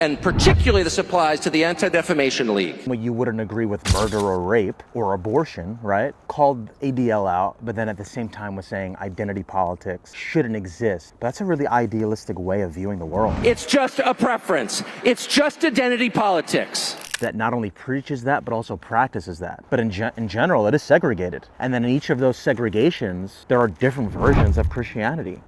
And particularly this applies to the Anti-Defamation League. Well, you wouldn't agree with murder or rape or abortion, right? Called ADL out, but then at the same time was saying identity politics shouldn't exist. But that's a really idealistic way of viewing the world. It's just a preference. It's just identity politics. That not only preaches that, but also practices that. But in general, it is segregated. And then in each of those segregations, there are different versions of Christianity.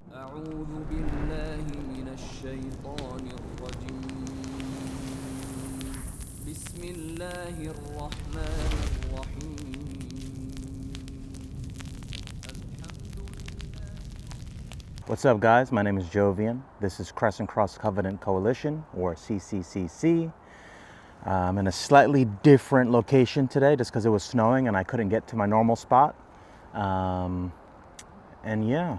What's up, guys? My name is Jovian. This is Crescent Cross Covenant Coalition, or CCCC. I'm in a slightly different location today just because it was snowing and I couldn't get to my normal spot. And yeah,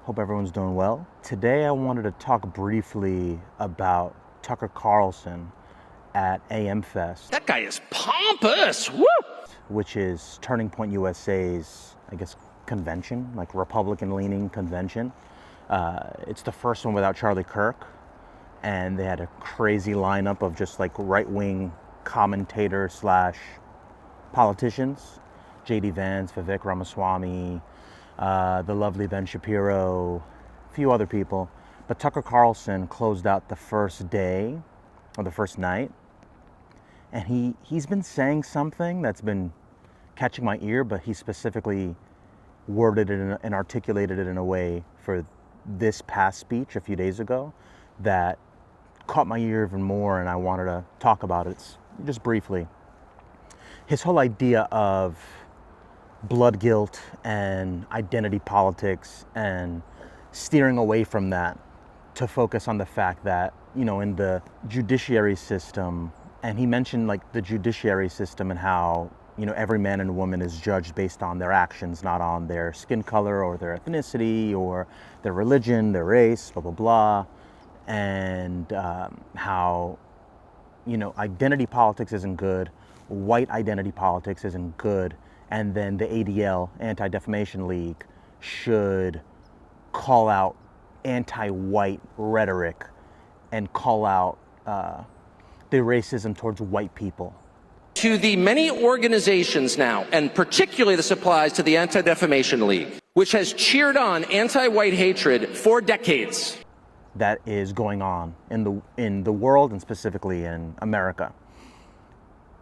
hope everyone's doing well. Today I wanted to talk briefly about Tucker Carlson at AMFest. That guy is pompous, woo! Which is Turning Point USA's, I guess, convention, like Republican-leaning convention. It's the first one without Charlie Kirk, and they had a crazy lineup of just like right-wing commentators slash politicians. J.D. Vance, Vivek Ramaswamy, the lovely Ben Shapiro, a few other people. But Tucker Carlson closed out the first day, or the first night, and he's been saying something that's been catching my ear, but he specifically worded it and articulated it in a way for this past speech a few days ago that caught my ear even more, and I wanted to talk about it just briefly. His whole idea of blood guilt and identity politics and steering away from that to focus on the fact that, you know, in the judiciary system, and he mentioned like the judiciary system and how, you know, every man and woman is judged based on their actions, not on their skin color or their ethnicity or their religion, their race, blah, blah, blah. And how, you know, identity politics isn't good, white identity politics isn't good, and then the ADL, Anti-Defamation League, should call out anti-white rhetoric and call out the racism towards white people. To the many organizations now, and particularly this applies to the Anti-Defamation League, which has cheered on anti-white hatred for decades. That is going on in the world and specifically in America.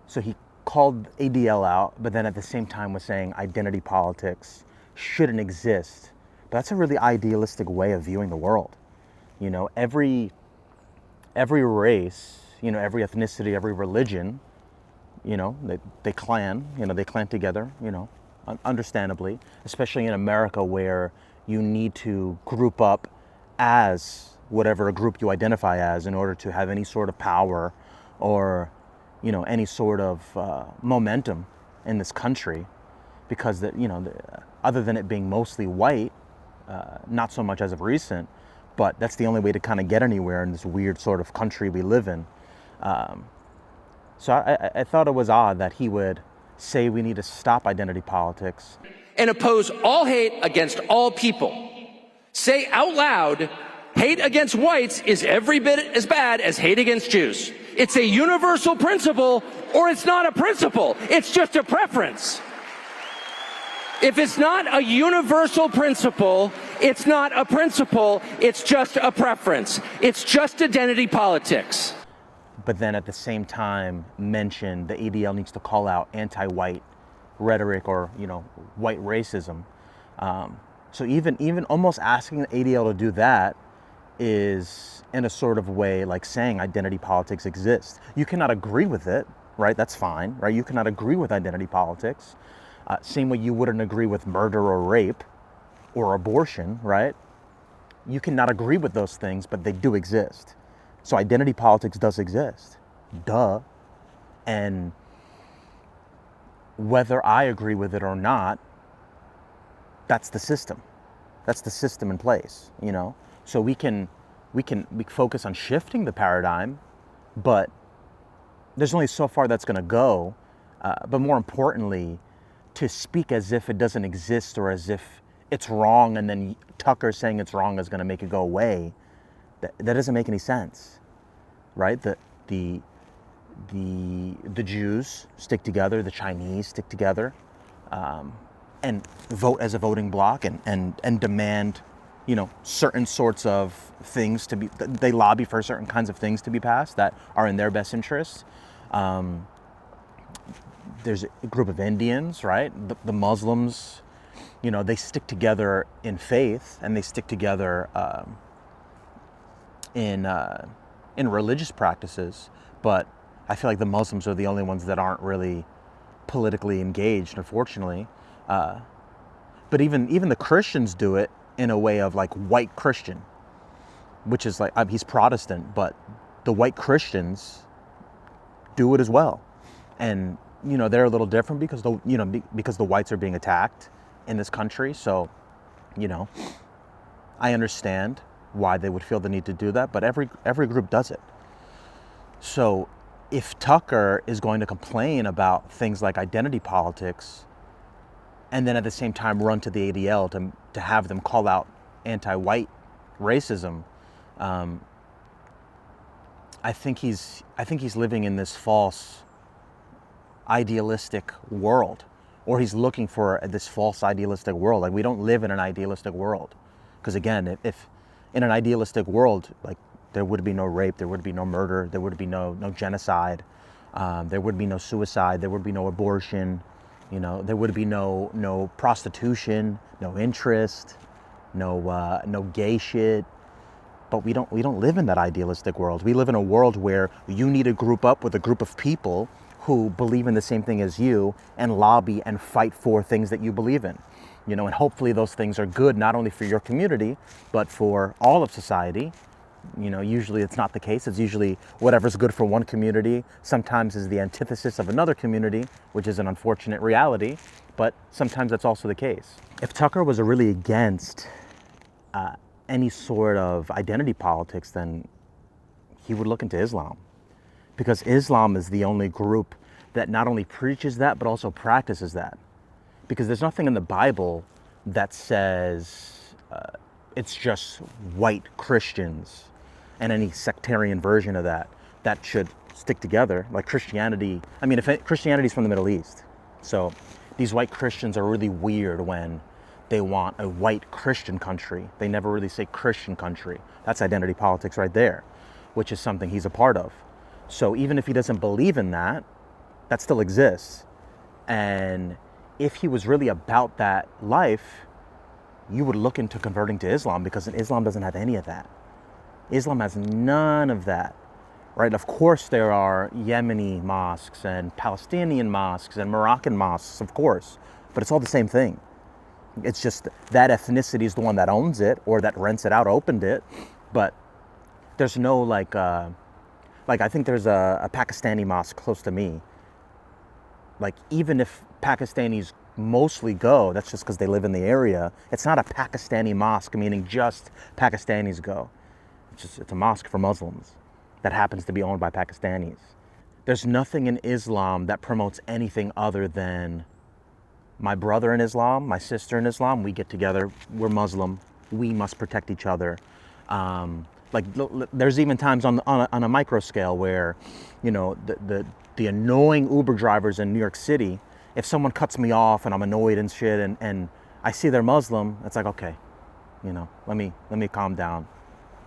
So he called ADL out, but then at the same time was saying identity politics shouldn't exist. But that's a really idealistic way of viewing the world. You know, every race, you know, every ethnicity, every religion, you know, they clan together, you know, understandably, especially in America where you need to group up as whatever group you identify as in order to have any sort of power or, you know, any sort of momentum in this country, because that, you know, other than it being mostly white, not so much as of recent, but that's the only way to kind of get anywhere in this weird sort of country we live in. So I thought it was odd that he would say we need to stop identity politics and oppose all hate against all people. Say out loud, hate against whites is every bit as bad as hate against Jews. It's a universal principle, or it's not a principle. It's just a preference. If it's not a universal principle, it's not a principle, it's just a preference. It's just identity politics. But then at the same time mention the ADL needs to call out anti-white rhetoric or, you know, white racism. So even almost asking the ADL to do that is in a sort of way like saying identity politics exists. You cannot agree with it, right? That's fine, right? You cannot agree with identity politics. Same way you wouldn't agree with murder or rape or abortion, right? You cannot agree with those things, but they do exist. So identity politics does exist, duh. And whether I agree with it or not, that's the system. That's the system in place, you know? So we focus on shifting the paradigm, but there's only so far that's gonna go. But more importantly, to speak as if it doesn't exist or as if it's wrong and then Tucker saying it's wrong is gonna make it go away, that doesn't make any sense, right? the Jews stick together, the Chinese stick together, and vote as a voting bloc and demand, certain sorts of things to be, they lobby for certain kinds of things to be passed that are in their best interests. There's a group of Indians, right? The Muslims, they stick together in faith, and they stick together in religious practices. But I feel like the Muslims are the only ones that aren't really politically engaged, unfortunately. But even the Christians do it in a way of like white Christian, which is like, he's Protestant, but the white Christians do it as well. And they're a little different because because the whites are being attacked in this country. So, I understand why they would feel the need to do that, but every group does it. So if Tucker is going to complain about things like identity politics, and then at the same time run to the ADL to have them call out anti-white racism, I think he's living in this false idealistic world, or he's looking for this false idealistic world. Like, we don't live in an idealistic world, because again, if in an idealistic world, like, there would be no rape, there would be no murder, there would be no genocide, there would be no suicide, there would be no abortion, there would be no prostitution, no interest, no gay shit. But we don't live in that idealistic world. We live in a world where you need to group up with a group of people who believe in the same thing as you and lobby and fight for things that you believe in. And hopefully those things are good, not only for your community, but for all of society. Usually it's not the case. It's usually whatever's good for one community sometimes is the antithesis of another community, which is an unfortunate reality, but sometimes that's also the case. If Tucker was really against any sort of identity politics, then he would look into Islam, because Islam is the only group that not only preaches that, but also practices that. Because there's nothing in the Bible that says it's just white Christians and any sectarian version of that should stick together. Like Christianity, Christianity is from the Middle East. So these white Christians are really weird when they want a white Christian country. They never really say Christian country. That's identity politics right there, which is something he's a part of. So even if he doesn't believe in that, that still exists. And if he was really about that life, you would look into converting to Islam, because Islam doesn't have any of that. Islam has none of that, right? Of course there are Yemeni mosques and Palestinian mosques and Moroccan mosques, of course, but it's all the same thing. It's just that ethnicity is the one that owns it, or that rents it out, opened it. But there's no like I think there's a Pakistani mosque close to me. Like, even if Pakistanis mostly go, that's just because they live in the area. It's not a Pakistani mosque, meaning just Pakistanis go. It's a mosque for Muslims that happens to be owned by Pakistanis. There's nothing in Islam that promotes anything other than my brother in Islam, my sister in Islam, we get together, we're Muslim, we must protect each other. There's even times on a micro scale where, the annoying Uber drivers in New York City, if someone cuts me off and I'm annoyed and shit, and I see they're Muslim, it's like, okay, let me calm down.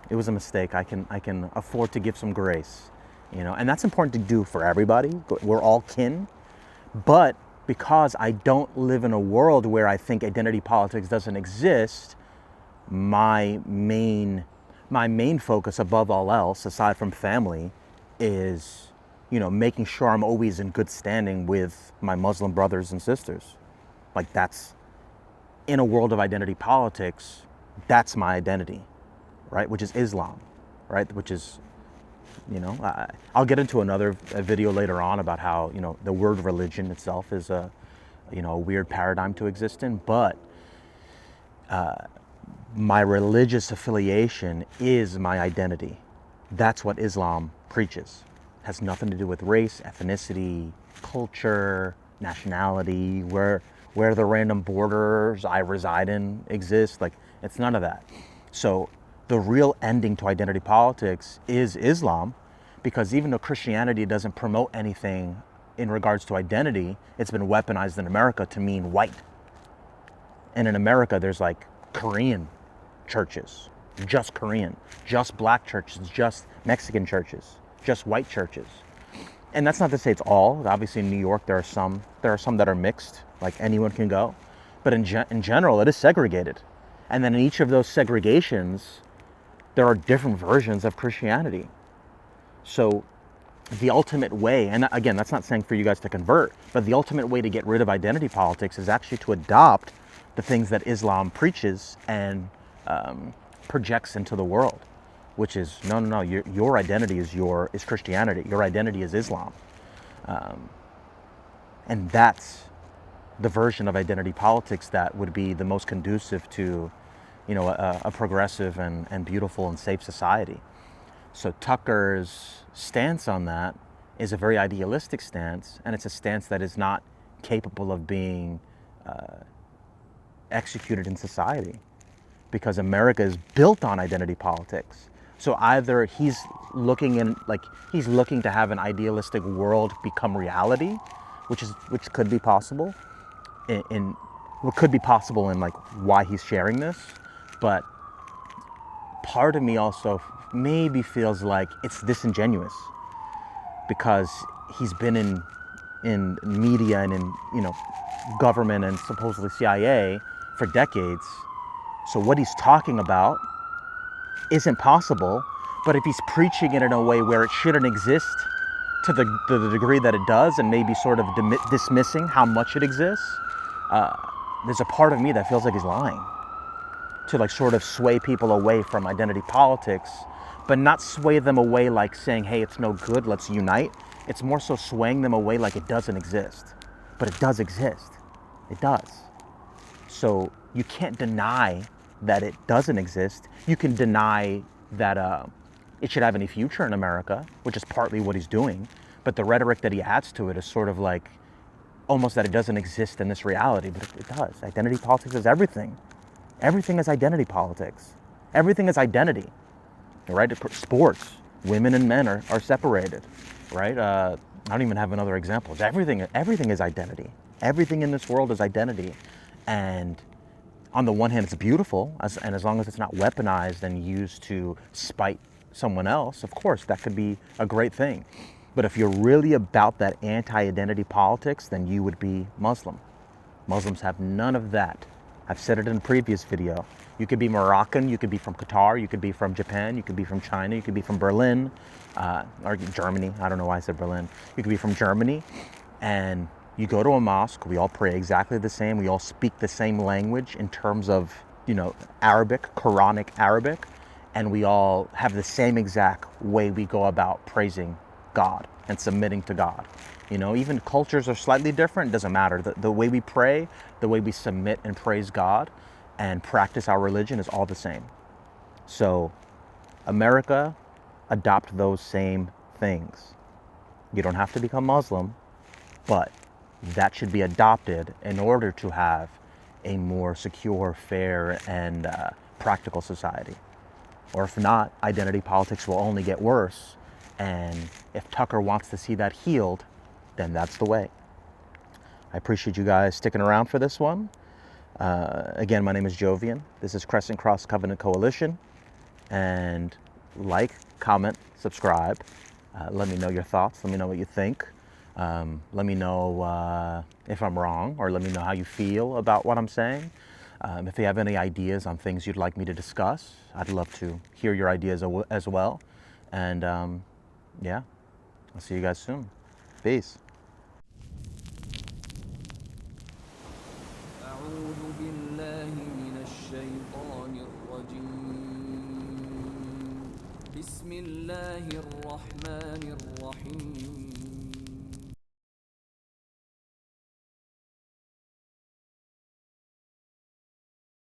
It was a mistake. I can afford to give some grace, and that's important to do for everybody. We're all kin. But because I don't live in a world where I think identity politics doesn't exist, my main focus above all else, aside from family, is, making sure I'm always in good standing with my Muslim brothers and sisters. Like, that's, in a world of identity politics, that's my identity, right? Which is Islam, right? Which is, I'll get into a video later on about how, the word religion itself is a weird paradigm to exist in, but my religious affiliation is my identity. That's what Islam preaches. It has nothing to do with race, ethnicity, culture, nationality, where the random borders I reside in exist. Like, it's none of that. So the real ending to identity politics is Islam, Because even though Christianity doesn't promote anything in regards to identity, it's been weaponized in America to mean white. And in America, there's like Korean churches, just Korean, just black churches, just Mexican churches, just white churches. And that's not to say it's all. Obviously in New York, there are some that are mixed, like anyone can go. But in general, it is segregated. And then in each of those segregations, there are different versions of Christianity. So the ultimate way, and again, that's not saying for you guys to convert, but the ultimate way to get rid of identity politics is actually to adopt the things that Islam preaches and projects into the world, which is no, your identity is Christianity, your identity is Islam, and that's the version of identity politics that would be the most conducive to, a progressive and beautiful and safe society. So Tucker's stance on that is a very idealistic stance, and it's a stance that is not capable of being executed in society, because America is built on identity politics. So either he's looking to have an idealistic world become reality, which could be possible in like why he's sharing this, but part of me also maybe feels like it's disingenuous, because he's been in media and in government and supposedly CIA for decades. So what he's talking about isn't possible, but if he's preaching it in a way where it shouldn't exist to the degree that it does, and maybe sort of dismissing how much it exists, there's a part of me that feels like he's lying, to like sort of sway people away from identity politics, but not sway them away like saying, hey, it's no good, let's unite. It's more so swaying them away like it doesn't exist. But it does exist. It does. So you can't deny that it doesn't exist. You can deny that it should have any future in America, which is partly what he's doing. But the rhetoric that he adds to it is sort of like almost that it doesn't exist in this reality, but it does. Identity politics is everything. Everything is identity politics. Everything is identity, right? Sports, women and men are separated, right? I don't even have another example. Everything is identity. Everything in this world is identity. And on the one hand, it's beautiful, and as long as it's not weaponized and used to spite someone else, of course, that could be a great thing. But if you're really about that anti-identity politics, then you would be Muslim. Muslims have none of that. I've said it in a previous video. You could be Moroccan, you could be from Qatar, you could be from Japan, you could be from China, you could be from Berlin, or Germany. I don't know why I said Berlin. You could be from Germany, and you go to a mosque, we all pray exactly the same, we all speak the same language in terms of, Arabic, Quranic Arabic, and we all have the same exact way we go about praising God and submitting to God. Even cultures are slightly different, doesn't matter. The way we pray, the way we submit and praise God and practice our religion is all the same. So America, adopt those same things. You don't have to become Muslim, but that should be adopted in order to have a more secure, fair, and practical society. Or if not, identity politics will only get worse. And if Tucker wants to see that healed, then that's the way. I appreciate you guys sticking around for this one. Again, my name is Jovian. This is Crescent Cross Covenant Coalition. And like, comment, subscribe. Let me know your thoughts. Let me know what you think. Let me know if I'm wrong, or let me know how you feel about what I'm saying. If you have any ideas on things you'd like me to discuss, I'd love to hear your ideas as well. And yeah, I'll see you guys soon. Peace. أعوذ بالله من الشيطان الرجيم بسم الله الرحمن الرحيم